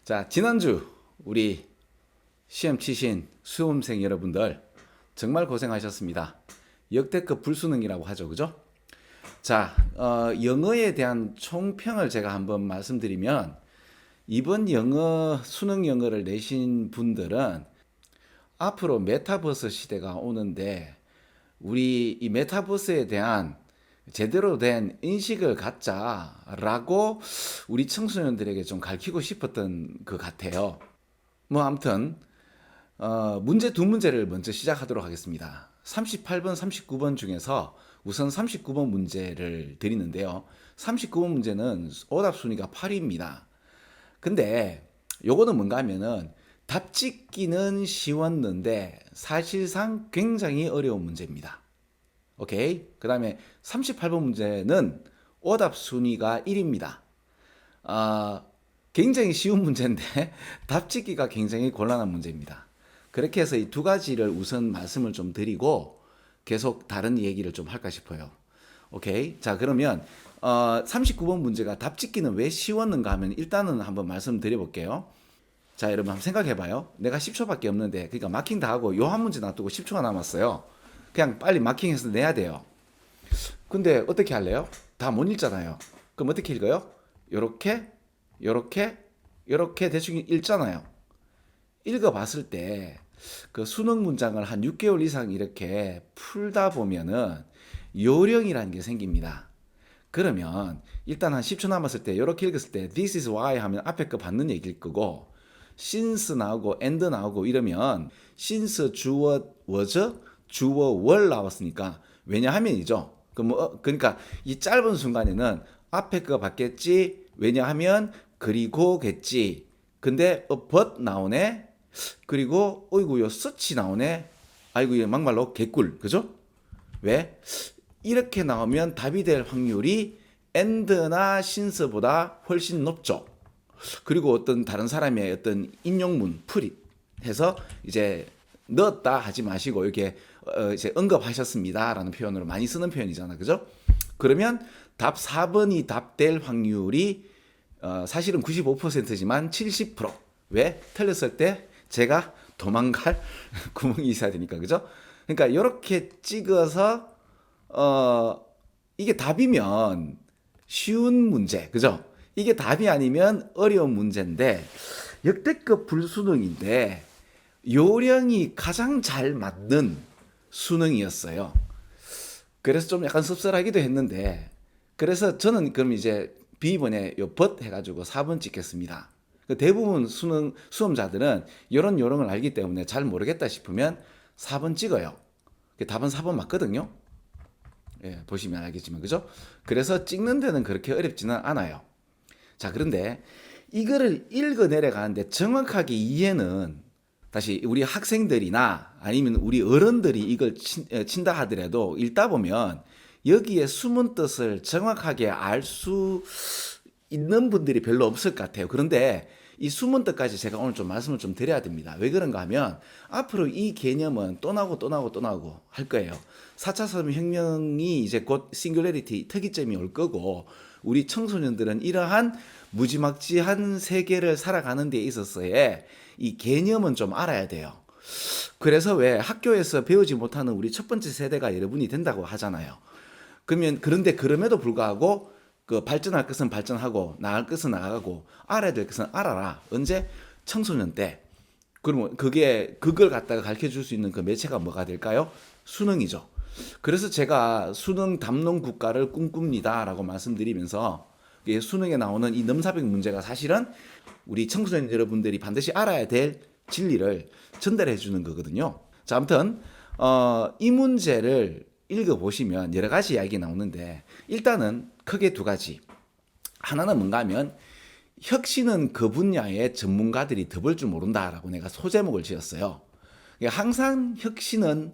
자, 지난주 우리 시험 치신 수험생 여러분들 정말 고생하셨습니다. 역대급 불수능이라고 하죠. 그죠? 자, 영어에 대한 총평을 제가 한번 말씀드리면 이번 수능 영어를 내신 분들은 앞으로 메타버스 시대가 오는데 우리 이 메타버스에 대한 제대로 된 인식을 갖자라고 우리 청소년들에게 좀 가르치고 싶었던 것 같아요. 뭐 아무튼 문제 두 문제를 먼저 시작하도록 하겠습니다. 38번, 39번 중에서 우선 39번 문제를 드리는데요. 39번 문제는 오답 순위가 8위입니다. 근데 요거는 뭔가 하면은 답 짓기는 쉬웠는데 사실상 굉장히 어려운 문제입니다. 오케이. 그 다음에 38번 문제는 오답 순위가 1입니다. 굉장히 쉬운 문제인데 답 짓기가 굉장히 곤란한 문제입니다. 그렇게 해서 이 두 가지를 우선 말씀을 좀 드리고 계속 다른 얘기를 좀 할까 싶어요. 오케이. 자, 그러면 39번 문제가 답 짓기는 왜 쉬웠는가 하면 일단은 한번 말씀드려볼게요. 자, 여러분 한번 생각해봐요. 내가 10초밖에 없는데, 그러니까 마킹 다 하고 요 한 문제 놔두고 10초가 남았어요. 그냥 빨리 마킹해서 내야 돼요. 근데 어떻게 할래요? 다 못 읽잖아요. 그럼 어떻게 읽어요? 요렇게, 요렇게, 요렇게 대충 읽잖아요. 읽어봤을 때 그 수능 문장을 한 6개월 이상 이렇게 풀다 보면은 요령이라는 게 생깁니다. 그러면 일단 한 10초 남았을 때 이렇게 읽었을 때 this is why 하면 앞에 거 받는 얘기일 거고 since 나오고 and 나오고 이러면 since 주어 was 주어 were 나왔으니까 왜냐하면이죠. 그러니까 이 짧은 순간에는 앞에 거 받겠지. 왜냐하면 그리고겠지. 근데 but 나오네. 그리고 어이구 요 such 나오네. 아이고 이 막말로 개꿀. 그죠? 왜? 이렇게 나오면 답이 될 확률이 and나 since보다 훨씬 높죠. 그리고 어떤 다른 사람의 어떤 인용문 풀이 해서 이제 넣었다 하지 마시고 이렇게 이제 언급하셨습니다라는 표현으로 많이 쓰는 표현이잖아. 그죠? 그러면 답 4번이 답될 확률이 사실은 95%지만 70%. 왜? 틀렸을 때 제가 도망갈 구멍이 있어야 되니까. 그죠? 그러니까 이렇게 찍어서 이게 답이면 쉬운 문제. 그죠? 이게 답이 아니면 어려운 문제인데 역대급 불수능인데 요령이 가장 잘 맞는 수능이었어요. 그래서 좀 약간 씁쓸하기도 했는데 그래서 저는 그럼 이제 B번에 요 but 해가지고 4번 찍겠습니다. 대부분 수험자들은 이런 요령을 알기 때문에 잘 모르겠다 싶으면 4번 찍어요. 답은 4번 맞거든요. 예, 보시면 알겠지만 그죠? 그래서 찍는 데는 그렇게 어렵지는 않아요. 자, 그런데 이거를 읽어 내려가는데 정확하게 이해는 다시 우리 학생들이나 아니면 우리 어른들이 이걸 친다 하더라도 읽다 보면 여기에 숨은 뜻을 정확하게 알 수 있는 분들이 별로 없을 것 같아요. 그런데 이 숨은 뜻까지 제가 오늘 좀 말씀을 좀 드려야 됩니다. 왜 그런가 하면 앞으로 이 개념은 또 나오고 할 거예요. 4차 산업혁명이 이제 곧 싱귤레리티 특이점이 올 거고 우리 청소년들은 이러한 무지막지한 세계를 살아가는 데 있어서의 이 개념은 좀 알아야 돼요. 그래서 왜 학교에서 배우지 못하는 우리 첫 번째 세대가 여러분이 된다고 하잖아요. 그런데 그럼에도 불구하고 그 발전할 것은 발전하고 나갈 것은 나가고 알아야 될 것은 알아라. 언제? 청소년 때. 그러면 그걸 갖다가 가르쳐 줄 수 있는 그 매체가 뭐가 될까요? 수능이죠. 그래서 제가 수능 담론 국가를 꿈꿉니다라고 말씀드리면서 수능에 나오는 이 넘사벽 문제가 사실은 우리 청소년 여러분들이 반드시 알아야 될 진리를 전달해 주는 거거든요. 자, 아무튼 이 문제를 읽어보시면 여러 가지 이야기 나오는데 일단은 크게 두 가지. 하나는 뭔가 하면 혁신은 그 분야의 전문가들이 더 볼 줄 모른다라고 내가 소제목을 지었어요. 항상 혁신은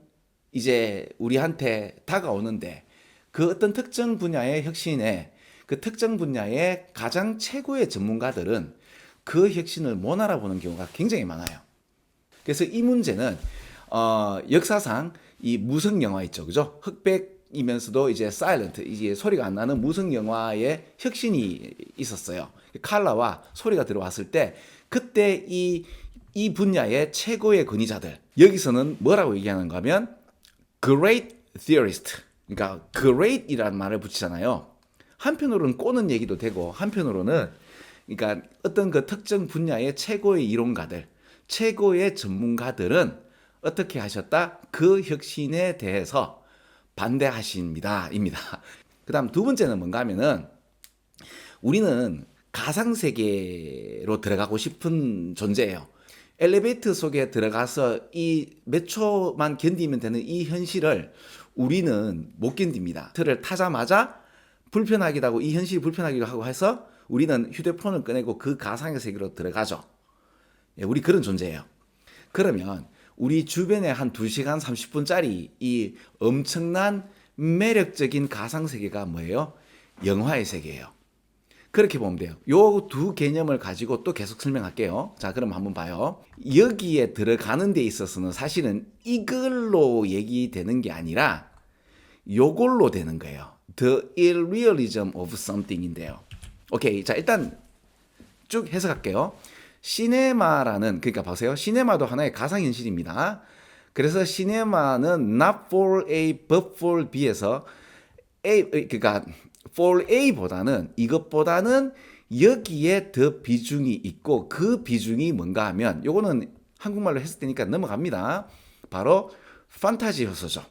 이제 우리한테 다가오는데 그 어떤 특정 분야의 혁신에 그 특정 분야의 가장 최고의 전문가들은 그 혁신을 못 알아보는 경우가 굉장히 많아요. 그래서 이 문제는 역사상 이 무성 영화 있죠, 그죠? 흑백 이면서도 이제 사일런트, 이제 소리가 안 나는 무성 영화의 혁신이 있었어요. 칼라와 소리가 들어왔을 때 그때 이 분야의 최고의 권위자들, 여기서는 뭐라고 얘기하는가 하면 great theorist, 그러니까 great이라는 말을 붙이잖아요. 한편으로는 꼬는 얘기도 되고 한편으로는 그러니까 어떤 그 특정 분야의 최고의 이론가들, 최고의 전문가들은 어떻게 하셨다? 그 혁신에 대해서 반대하십니다. 입니다. 그 다음 두 번째는 뭔가 하면은 우리는 가상세계로 들어가고 싶은 존재예요. 엘리베이터 속에 들어가서 이 몇 초만 견디면 되는 이 현실을 우리는 못 견딥니다. 틀을 타자마자 불편하기도 하고 이 현실이 불편하기도 하고 해서 우리는 휴대폰을 꺼내고 그 가상의 세계로 들어가죠. 예, 우리 그런 존재예요. 그러면 우리 주변에 한 2시간 30분짜리 이 엄청난 매력적인 가상세계가 뭐예요? 영화의 세계예요. 그렇게 보면 돼요. 요 두 개념을 가지고 또 계속 설명할게요. 자, 그럼 한번 봐요. 여기에 들어가는 데 있어서는 사실은 이걸로 얘기되는 게 아니라 요걸로 되는 거예요. The irrealism of something인데요. 오케이. 자, 일단 쭉 해석할게요. 시네마라는, 그러니까 보세요. 시네마도 하나의 가상현실입니다. 그래서 시네마는 not for A but for B에서 그러니까 for A보다는 이것보다는 여기에 더 비중이 있고 그 비중이 뭔가 하면 요거는 한국말로 했을 때니까 넘어갑니다. 바로 판타지 요소죠.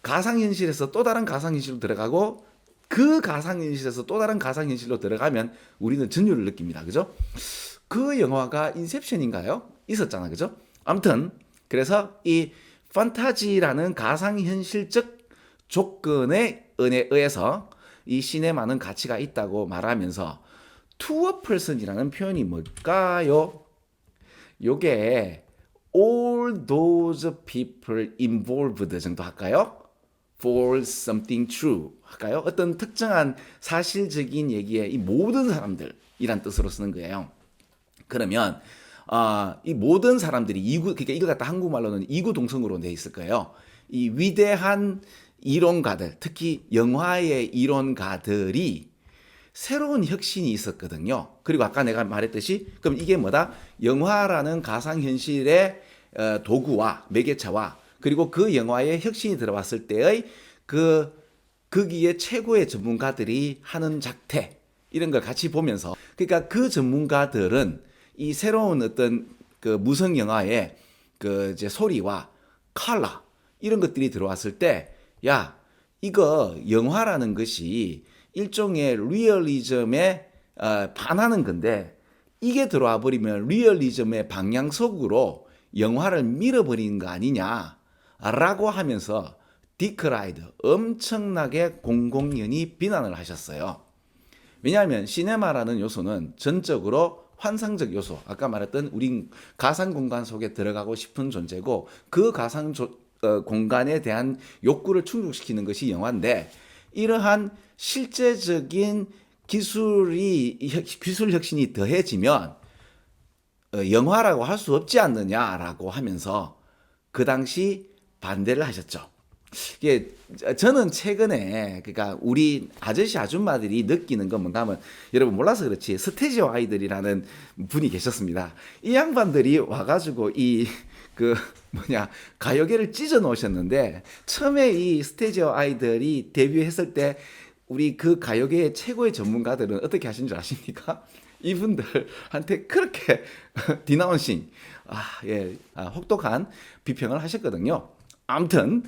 가상현실에서 또 다른 가상현실로 들어가고 그 가상현실에서 또 다른 가상현실로 들어가면 우리는 전율을 느낍니다. 그죠? 그 영화가 인셉션인가요? 있었잖아. 그죠? 아무튼 그래서 이 판타지라는 가상현실적 조건에 의해서 이 시네마는 가치가 있다고 말하면서 to a person이라는 표현이 뭘까요? 요게 all those people involved 정도 할까요? for something true 할까요? 어떤 특정한 사실적인 얘기에 이 모든 사람들이란 뜻으로 쓰는 거예요. 그러면 이 모든 사람들이 그러니까 이걸 갖다 한국말로는 이구동성으로 돼 있을 거예요. 이 위대한 이론가들, 특히 영화의 이론가들이 새로운 혁신이 있었거든요. 그리고 아까 내가 말했듯이 그럼 이게 뭐다? 영화라는 가상현실의 도구와 매개체와 그리고 그 영화에 혁신이 들어왔을 때의 거기에 최고의 전문가들이 하는 작태 이런 걸 같이 보면서 그러니까 그 전문가들은 이 새로운 어떤 그 무성 영화의 그 이제 소리와 컬러 이런 것들이 들어왔을 때 야, 이거 영화라는 것이 일종의 리얼리즘에 반하는 건데 이게 들어와 버리면 리얼리즘의 방향속으로 영화를 밀어버리는 거 아니냐라고 하면서 디크라이드 엄청나게 공공연히 비난을 하셨어요. 왜냐하면 시네마라는 요소는 전적으로 환상적 요소, 아까 말했던 우린 가상 공간 속에 들어가고 싶은 존재고 그 가상 공간에 대한 욕구를 충족시키는 것이 영화인데 이러한 실제적인 기술 혁신이 더해지면 영화라고 할 수 없지 않느냐라고 하면서 그 당시 반대를 하셨죠. 이게 저는 최근에 그러니까 우리 아저씨 아줌마들이 느끼는 건 뭔가 하면 여러분 몰라서 그렇지 스테지오 아이들이라는 분이 계셨습니다. 이 양반들이 와가지고 가요계를 찢어 놓으셨는데 처음에 이 스테지오 아이들이 데뷔했을 때 우리 그 가요계의 최고의 전문가들은 어떻게 하신 줄 아십니까? 이분들한테 그렇게 디나운싱 혹독한 비평을 하셨거든요. 아무튼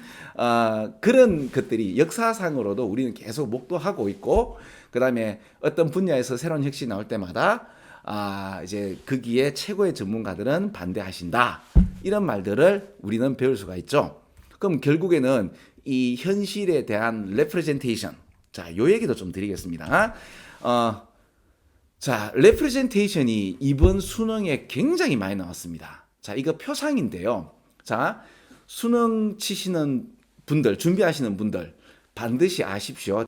그런 것들이 역사상으로도 우리는 계속 목도하고 있고 그 다음에 어떤 분야에서 새로운 혁신이 나올 때마다 이제 거기에 최고의 전문가들은 반대하신다 이런 말들을 우리는 배울 수가 있죠. 그럼 결국에는 이 현실에 대한 레프레젠테이션 요 얘기도 좀 드리겠습니다. 레프레젠테이션이 이번 수능에 굉장히 많이 나왔습니다. 이거 표상인데요. 수능 치시는 분들, 준비하시는 분들 반드시 아십시오.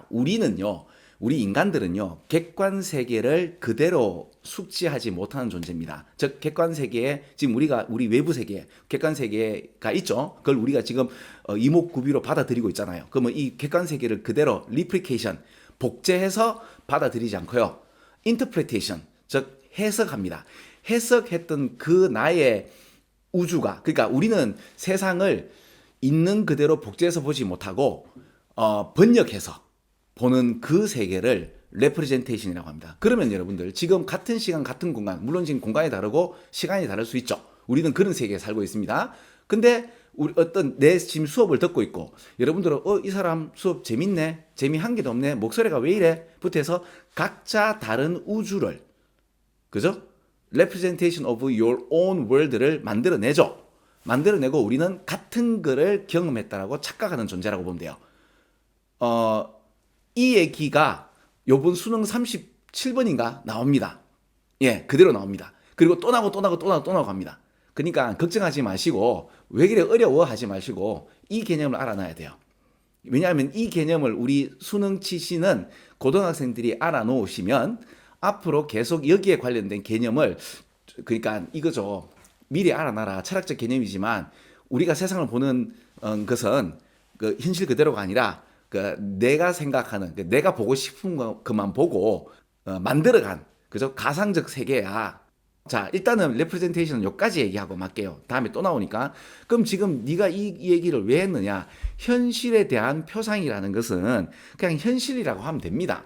우리는요, 우리 인간들은요, 객관 세계를 그대로 숙지하지 못하는 존재입니다. 즉, 객관 세계에, 지금 우리 외부 세계, 객관 세계가 있죠? 그걸 우리가 지금 이목구비로 받아들이고 있잖아요. 그러면 이 객관 세계를 그대로 리플리케이션, 복제해서 받아들이지 않고요. 인터프레테이션, 즉, 해석합니다. 해석했던 그 나의 우주가, 그러니까 우리는 세상을 있는 그대로 복제해서 보지 못하고, 번역해서 보는 그 세계를 레프레젠테이션이라고 합니다. 그러면 여러분들 지금 같은 시간 같은 공간, 물론 지금 공간이 다르고 시간이 다를 수 있죠. 우리는 그런 세계에 살고 있습니다. 근데 우리 내 지금 수업을 듣고 있고 여러분들은 이 사람 수업 재밌네, 재미한 개도 없네, 목소리가 왜 이래 부터 해서 각자 다른 우주를, 그죠? representation of your own world를 만들어내죠. 만들어내고 우리는 같은 거를 경험했다라고 착각하는 존재라고 보면 돼요. 이 얘기가 요번 수능 37번인가 나옵니다. 예, 그대로 나옵니다. 그리고 또 나오고 또 나오고 또 나오고 또 나오고 갑니다. 그러니까 걱정하지 마시고 왜 그래 어려워 하지 마시고 이 개념을 알아놔야 돼요. 왜냐하면 이 개념을 우리 수능 치시는 고등학생들이 알아놓으시면 앞으로 계속 여기에 관련된 개념을, 그러니까 이거죠. 미리 알아놔라. 철학적 개념이지만 우리가 세상을 보는 것은 그 현실 그대로가 아니라 그 내가 생각하는, 그 내가 보고 싶은 것만 보고 만들어간, 그죠? 가상적 세계야. 자, 일단은 레프레젠테이션은 여기까지 얘기하고 말게요. 다음에 또 나오니까. 그럼 지금 네가 이 얘기를 왜 했느냐? 현실에 대한 표상이라는 것은 그냥 현실이라고 하면 됩니다.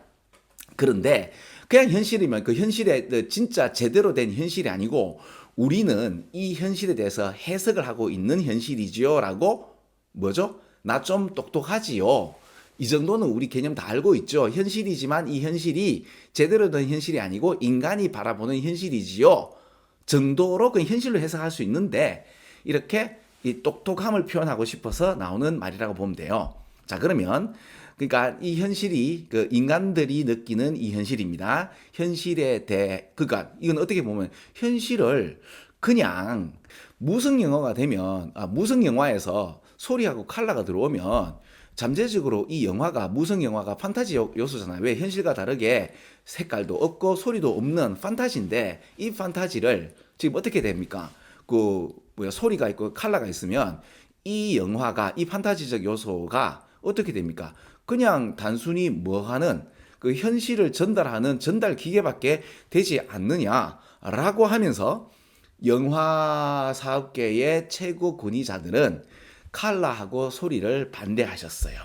그런데 그냥 현실이면 그 현실에 진짜 제대로 된 현실이 아니고 우리는 이 현실에 대해서 해석을 하고 있는 현실이지요 라고, 뭐죠? 나 좀 똑똑하지요. 이 정도는 우리 개념 다 알고 있죠. 현실이지만 이 현실이 제대로 된 현실이 아니고 인간이 바라보는 현실이지요 정도로 그 현실로 해석할 수 있는데, 이렇게 이 똑똑함을 표현하고 싶어서 나오는 말이라고 보면 돼요. 자, 그러면 그러니까 이 현실이 그 인간들이 느끼는 이 현실입니다. 현실에 대해, 그러니까 이건 어떻게 보면 현실을 그냥 무성 영화가 되면, 무성 영화에서 소리하고 칼라가 들어오면 잠재적으로 이 영화가, 무성 영화가 판타지 요소잖아요. 왜? 현실과 다르게 색깔도 없고 소리도 없는 판타지인데, 이 판타지를 지금 어떻게 됩니까? 소리가 있고 칼라가 있으면 이 영화가, 이 판타지적 요소가 어떻게 됩니까? 그냥 단순히 하는 그 현실을 전달하는 전달 기계밖에 되지 않느냐라고 하면서 영화 사업계의 최고 권위자들은 칼라하고 소리를 반대하셨어요.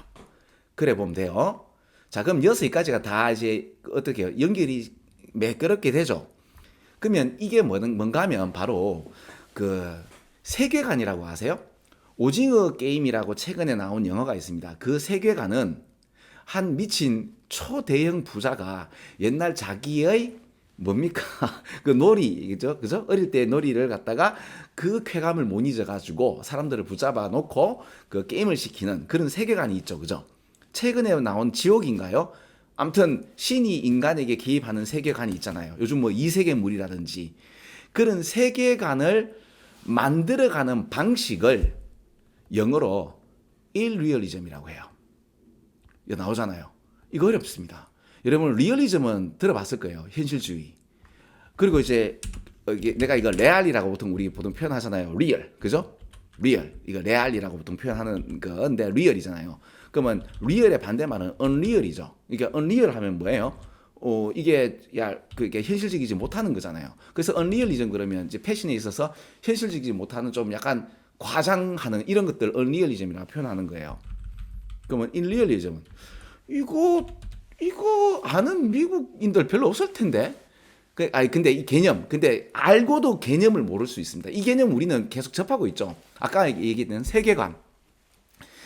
그래 보면 돼요. 자, 그럼 6가지가 다 이제 어떻게 해요? 연결이 매끄럽게 되죠. 그러면 이게 뭔가 하면 바로 그 세계관이라고 아세요? 오징어 게임이라고 최근에 나온 영화가 있습니다. 그 세계관은 한 미친 초대형 부자가 옛날 자기의 뭡니까? 그 놀이, 그죠? 어릴 때 놀이를 갖다가 그 쾌감을 못 잊어가지고 사람들을 붙잡아 놓고 그 게임을 시키는 그런 세계관이 있죠. 그죠? 최근에 나온 지옥인가요? 아무튼 신이 인간에게 개입하는 세계관이 있잖아요. 요즘 뭐 이세계물이라든지 그런 세계관을 만들어가는 방식을 영어로 일리얼리즘이라고 해요. 이거 나오잖아요. 이거 어렵습니다. 여러분 리얼리즘은 들어봤을 거예요. 현실주의. 그리고 이제 내가 이거 레알이라고 보통 표현하잖아요. 리얼, 그죠? 리얼. 이거 레알이라고 보통 표현하는 건데 리얼이잖아요. 그러면 리얼의 반대말은 언리얼이죠. 이게 언리얼 하면 뭐예요? 이게 그게 현실적이지 못하는 거잖아요. 그래서 언리얼리즘 그러면 이제 패션에 있어서 현실적이지 못하는 좀 약간 과장하는 이런 것들 언리얼리즘이라고 표현하는 거예요. 그러면 인리얼리즘은 이거 아는 미국인들 별로 없을 텐데. 근데 이 개념, 근데 알고도 개념을 모를 수 있습니다. 이 개념 우리는 계속 접하고 있죠. 아까 얘기했던 세계관.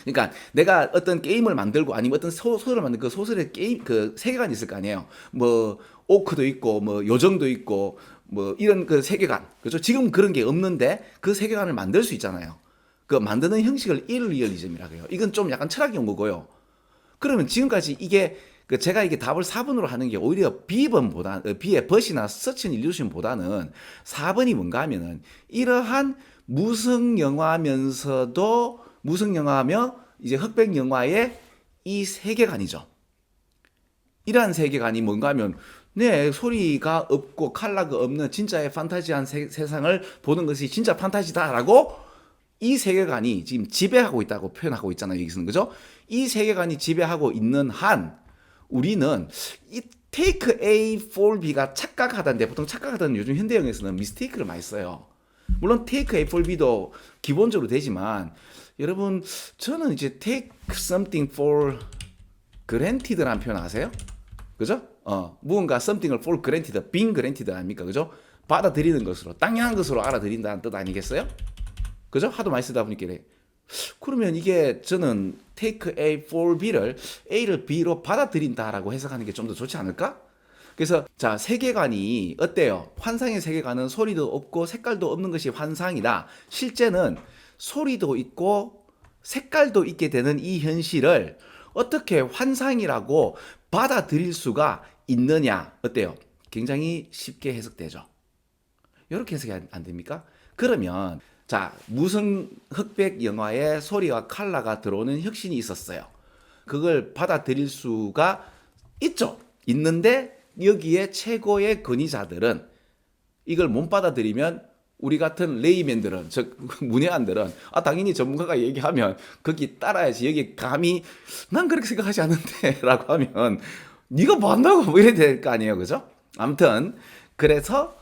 그러니까 내가 어떤 게임을 만들고 아니면 어떤 소설을 만들고 그 소설의 게임, 그 세계관이 있을 거 아니에요. 뭐 오크도 있고 뭐 요정도 있고 뭐 이런 그 세계관. 그렇죠? 지금 그런 게 없는데 그 세계관을 만들 수 있잖아요. 그 만드는 형식을 일리얼리즘이라고 해요. 이건 좀 약간 철학 연구고요. 그러면 지금까지 제가 이게 답을 4번으로 하는 게 오히려 B의 벗이나 서치 일루션보다는 4번이 뭔가 하면은 이러한 무성 영화며 이제 흑백 영화의 이 세계관이죠. 이러한 세계관이 뭔가 하면 네, 소리가 없고 컬러가 없는 진짜의 판타지한 세상을 보는 것이 진짜 판타지다라고 이 세계관이 지금 지배하고 있다고 표현하고 있잖아요. 여기서는 그죠? 이 세계관이 지배하고 있는 한 우리는 이 take A for B가 착각하다인데 보통 착각하다는 요즘 현대형에서는 mistake를 많이 써요. 물론 take A for B도 기본적으로 되지만 여러분 저는 이제 take something for granted라는 표현 아세요? 그죠? 무언가 something을 for granted, being granted 아닙니까? 그죠? 받아들이는 것으로 당연한 것으로 알아들인다는 뜻 아니겠어요? 그죠? 하도 많이 쓰다 보니까 그러면 이게 저는 take A for B를 A를 B로 받아들인다라고 해석하는 게 좀 더 좋지 않을까? 그래서 자 세계관이 어때요? 환상의 세계관은 소리도 없고 색깔도 없는 것이 환상이다. 실제는 소리도 있고 색깔도 있게 되는 이 현실을 어떻게 환상이라고 받아들일 수가 있느냐? 어때요? 굉장히 쉽게 해석되죠. 이렇게 해석이 안 됩니까? 그러면 자 무슨 흑백 영화에 소리와 컬러가 들어오는 혁신이 있었어요. 그걸 받아들일 수가 있죠. 있는데 여기에 최고의 권위자들은 이걸 못 받아들이면 우리 같은 레이맨들은 즉 문외한들은 당연히 전문가가 얘기하면 거기 따라야지 여기 감히 난 그렇게 생각하지 않는데 라고 하면 네가 뭐 한다고 뭐 이래야 될 거 아니에요. 그죠? 아무튼 그래서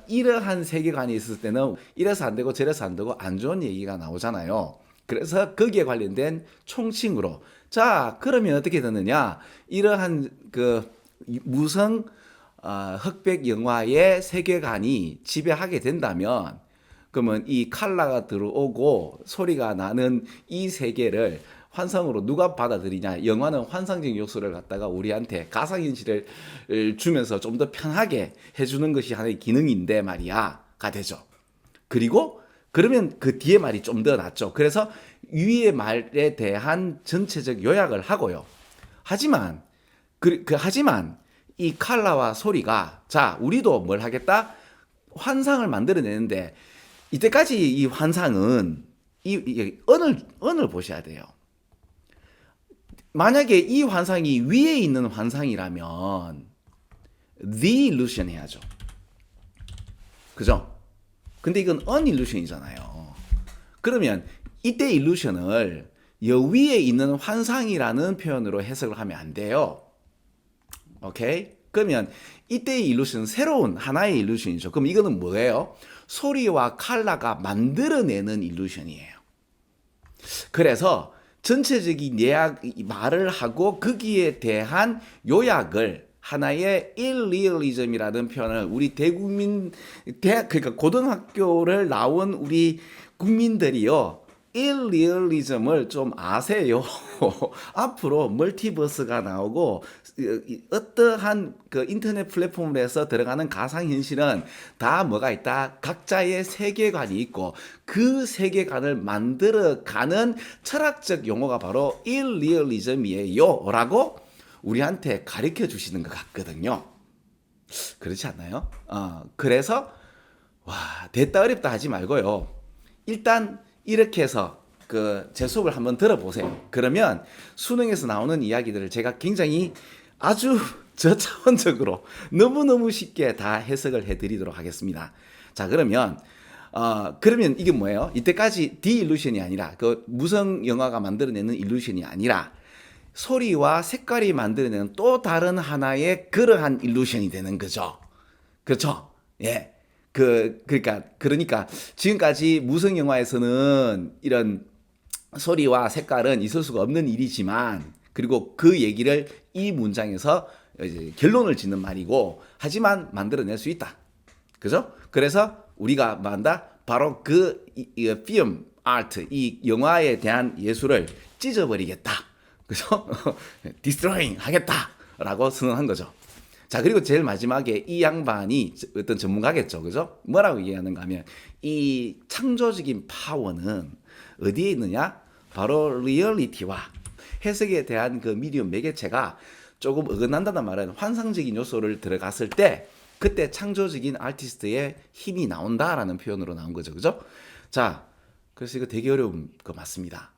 이러한 세계관이 있을 때는 이래서 안 되고 저래서 안 되고 안 좋은 얘기가 나오잖아요. 그래서 거기에 관련된 총칭으로 자 그러면 어떻게 되느냐 이러한 그 무성 흑백 영화의 세계관이 지배하게 된다면 그러면 이 컬러가 들어오고 소리가 나는 이 세계를 환상으로 누가 받아들이냐. 영화는 환상적 요소를 갖다가 우리한테 가상현실을 주면서 좀 더 편하게 해주는 것이 하나의 기능인데 말이야가 되죠. 그리고 그러면 그 뒤에 말이 좀 더 낫죠. 그래서 위의 말에 대한 전체적 요약을 하고요. 하지만 하지만 이 컬러와 소리가 자 우리도 뭘 하겠다? 환상을 만들어내는데 이때까지 이 환상은 이 언을 보셔야 돼요. 만약에 이 환상이 위에 있는 환상이라면 the illusion 해야죠. 그죠? 근데 이건 unillusion이잖아요. 그러면 이때 illusion을 여 위에 있는 환상이라는 표현으로 해석을 하면 안 돼요. 오케이? 그러면 이때의 illusion은 새로운 하나의 illusion이죠. 그럼 이거는 뭐예요? 소리와 컬러가 만들어내는 illusion이에요. 그래서 전체적인 말을 하고 거기에 대한 요약을 하나의 irrealism이라는 표현을 우리 그러니까 고등학교를 나온 우리 국민들이요. irrealism을 좀 아세요. 앞으로 멀티버스가 나오고 어떠한 그 인터넷 플랫폼에서 들어가는 가상현실은 다 뭐가 있다? 각자의 세계관이 있고 그 세계관을 만들어가는 철학적 용어가 바로 irrealism이에요 라고 우리한테 가르쳐 주시는 것 같거든요. 그렇지 않나요? 그래서 와 됐다 어렵다 하지 말고요. 일단 이렇게 해서 제 수업을 한번 들어보세요. 그러면 수능에서 나오는 이야기들을 제가 굉장히 아주 저차원적으로 너무너무 쉽게 다 해석을 해드리도록 하겠습니다. 자 그러면 이게 뭐예요? 이때까지 디일루션이 아니라 그 무성 영화가 만들어내는 일루션이 아니라 소리와 색깔이 만들어내는 또 다른 하나의 그러한 일루션이 되는 거죠. 그렇죠? 예. 그러니까 지금까지 무성 영화에서는 이런 소리와 색깔은 있을 수가 없는 일이지만 그리고 그 얘기를 이 문장에서 이제 결론을 짓는 말이고 하지만 만들어낼 수 있다. 그죠? 그래서 우리가 뭐 한다? 바로 이 film art 이 영화에 대한 예술을 찢어버리겠다. 그죠? destroying 하겠다라고 선언한 거죠. 자, 그리고 제일 마지막에 이 양반이 어떤 전문가겠죠. 그죠? 뭐라고 얘기하는가 하면 이 창조적인 파워는 어디에 있느냐? 바로 리얼리티와 해석에 대한 그 미디엄 매개체가 조금 어긋난다는 말은 환상적인 요소를 들어갔을 때 그때 창조적인 아티스트의 힘이 나온다라는 표현으로 나온 거죠. 그죠? 자, 그래서 이거 되게 어려운 거 맞습니다.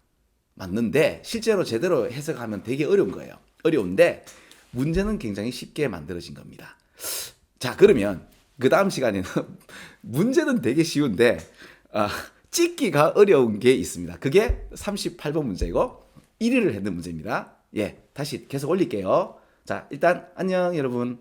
맞는데 실제로 제대로 해석하면 되게 어려운 거예요. 어려운데 문제는 굉장히 쉽게 만들어진 겁니다. 자, 그러면 그 다음 시간에는 문제는 되게 쉬운데 찍기가 어려운 게 있습니다. 그게 38번 문제이고 1위를 했는 문제입니다. 예, 다시 계속 올릴게요. 자, 일단 안녕 여러분.